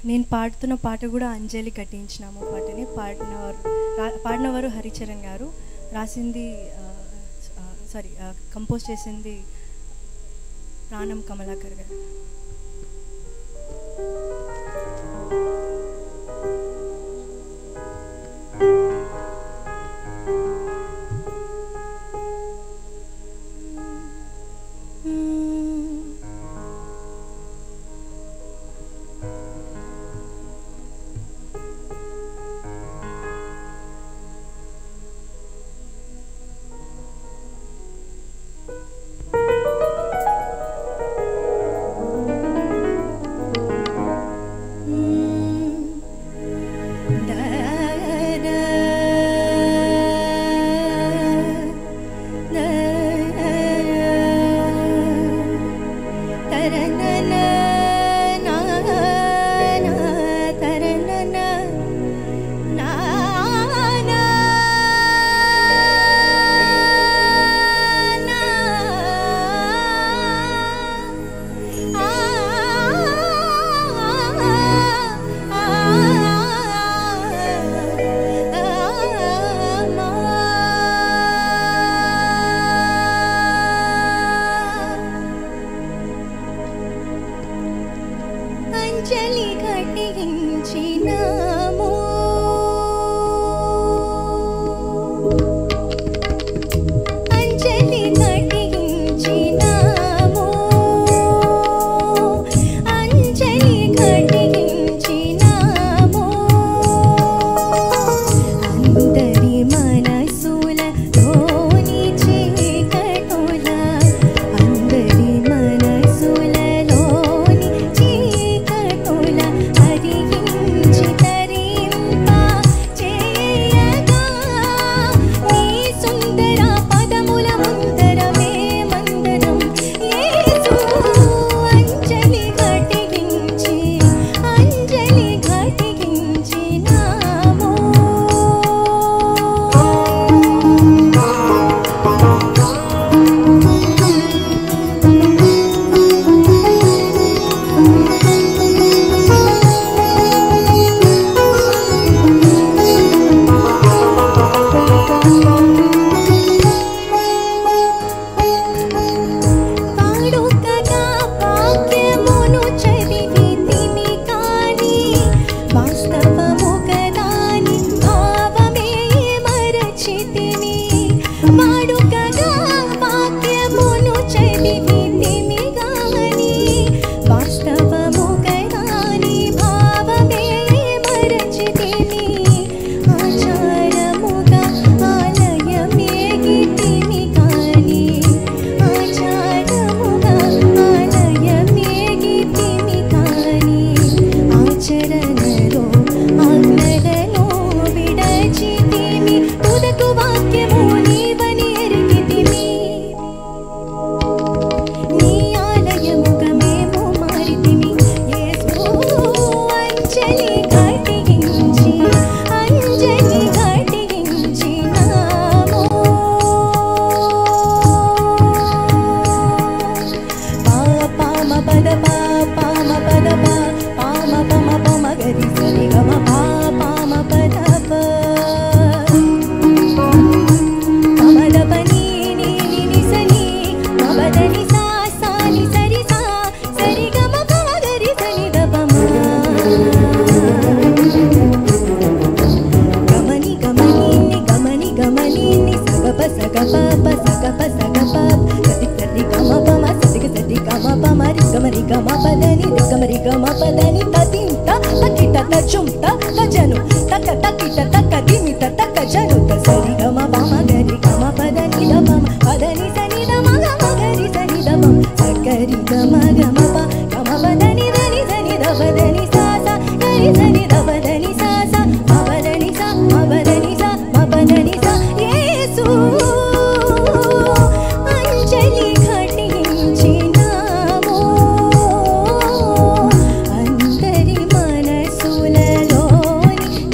నేను పాడుతున్న పాట కూడా అంజలి కట్టించినాము పాటని. పాడినవారు హరిచరణ్ గారు, రాసింది కంపోజ్ చేసింది ప్రాణం కమలాకర్ గారు.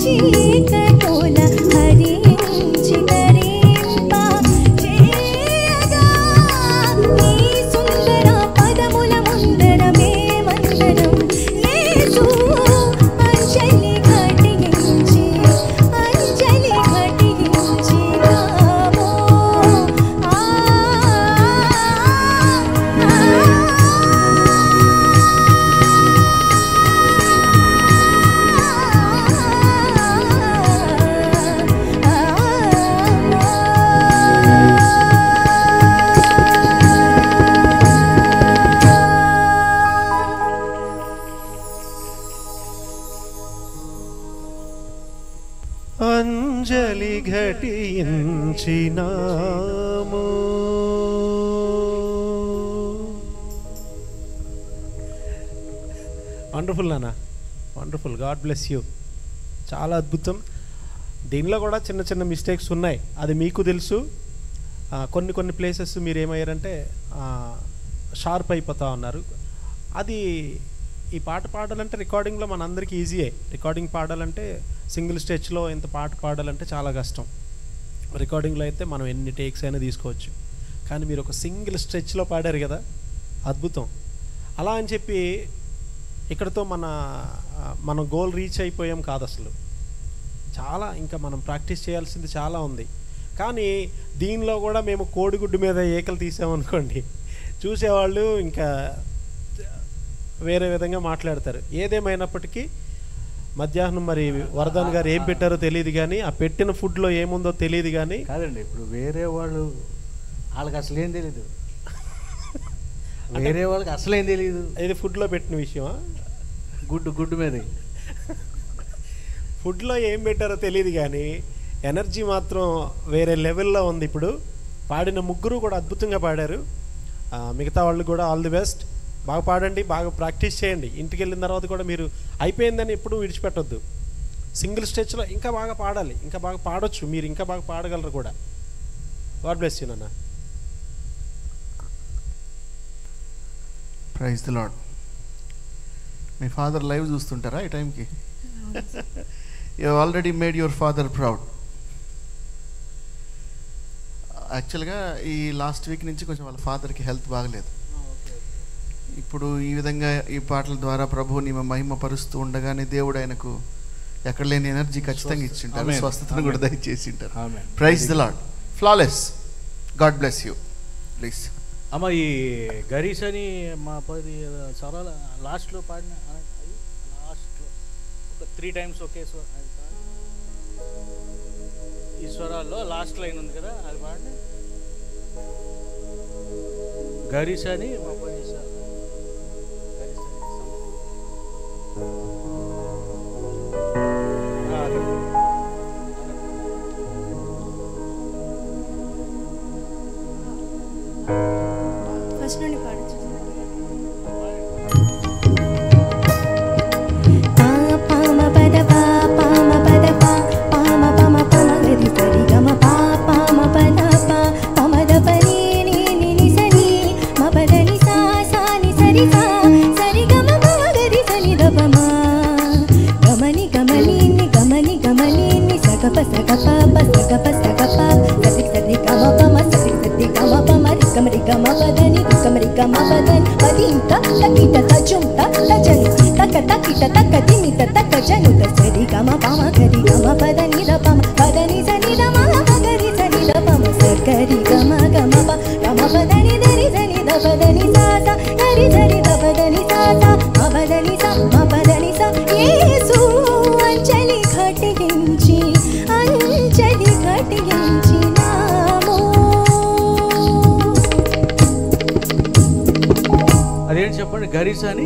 చీకటోల హరించి ఘటించినాము. వండర్ఫుల్ నాన్న, వండర్ఫుల్. God bless you. చాలా అద్భుతం. దీనిలో కూడా చిన్న చిన్న మిస్టేక్స్ ఉన్నాయి, అది మీకు తెలుసు. కొన్ని ప్లేసెస్ మీరు ఏమయ్యారంటే షార్ప్ అయిపోతా ఉన్నారు. అది ఈ పాట పాడాలంటే రికార్డింగ్లో మన అందరికీ ఈజీయే. రికార్డింగ్ పాడాలంటే సింగిల్ స్టెచ్లో ఇంత పాట పాడాలంటే చాలా కష్టం. రికార్డింగ్లో అయితే మనం ఎన్ని టేక్స్ అయినా తీసుకోవచ్చు. కానీ మీరు ఒక సింగిల్ స్ట్రెచ్లో పాడారు కదా, అద్భుతం. అలా అని చెప్పి ఇక్కడతో మన గోల్ రీచ్ అయిపోయాం కాదు అసలు. చాలా ఇంకా మనం ప్రాక్టీస్ చేయాల్సింది చాలా ఉంది. కానీ దీనిలో కూడా మేము కోడిగుడ్డు మీద ఏకలు తీసామనుకోండి, చూసేవాళ్ళు ఇంకా వేరే విధంగా మాట్లాడతారు. ఏదేమైనప్పటికీ మధ్యాహ్నం మరి వరదాన్ గారు ఏం పెట్టారో తెలియదు, కానీ ఆ పెట్టిన ఫుడ్లో ఏముందో తెలియదు. కానీ కాదండి, ఇప్పుడు వేరే వాళ్ళకి అసలేం తెలీదు. వేరే వాళ్ళకి అసలేం తెలియదు. ఇది ఫుడ్లో పెట్టిన విషయమా? గుడ్డు మీద ఫుడ్లో ఏం పెట్టారో తెలియదు, కానీ ఎనర్జీ మాత్రం వేరే లెవెల్లో ఉంది. ఇప్పుడు పాడిన ముగ్గురు కూడా అద్భుతంగా పాడారు. మిగతా వాళ్ళు కూడా ఆల్ ది బెస్ట్. బాగా పాడండి, బాగా ప్రాక్టీస్ చేయండి. ఇంటికి వెళ్ళిన తర్వాత కూడా మీరు అయిపోయిందని ఎప్పుడూ విడిచిపెట్టొద్దు. సింగిల్ స్టెచ్లో ఇంకా బాగా పాడాలి, ఇంకా బాగా పాడొచ్చు, మీరు ఇంకా బాగా పాడగలరు కూడా. గాడ్ బ్లెస్ యూ నాన్న. Praise the Lord. మీ ఫాదర్ లైవ్ చూస్తుంటారా ఈ టైంకి? You already made your father proud. యాక్చువల్గా ఈ లాస్ట్ వీక్ నుంచి కొంచెం వాళ్ళ ఫాదర్కి హెల్త్ బాగలేదు. ఇప్పుడు ఈ విధంగా ఈ పాటల ద్వారా ప్రభువు నీ మహిమ పరుస్తూ ఉండగానే దేవుడు ఆయనకు ఎక్కడ లేని ఎనర్జీ ఖచ్చితంగా ఇచ్చింటారు, స్వస్థతను కూడా దయచేసి ఉంటారు. Praise the lord. Flawless. God bless you. Please అమ్మ. ఈ గరీష్ అని మా 10 స్వరాల లాస్ట్లో పాడిన, లాస్ట్లో ఒక 3 times ఒకే ఈ స్వరాల్లో లాస్ట్ లైన్ ఉంది కదా, అది పాడిన. గరీష్ అని మా 10 ఫస్ట్ నుండి పాడచ్చు. అదేంటి చెప్పండి. గరీష్ అని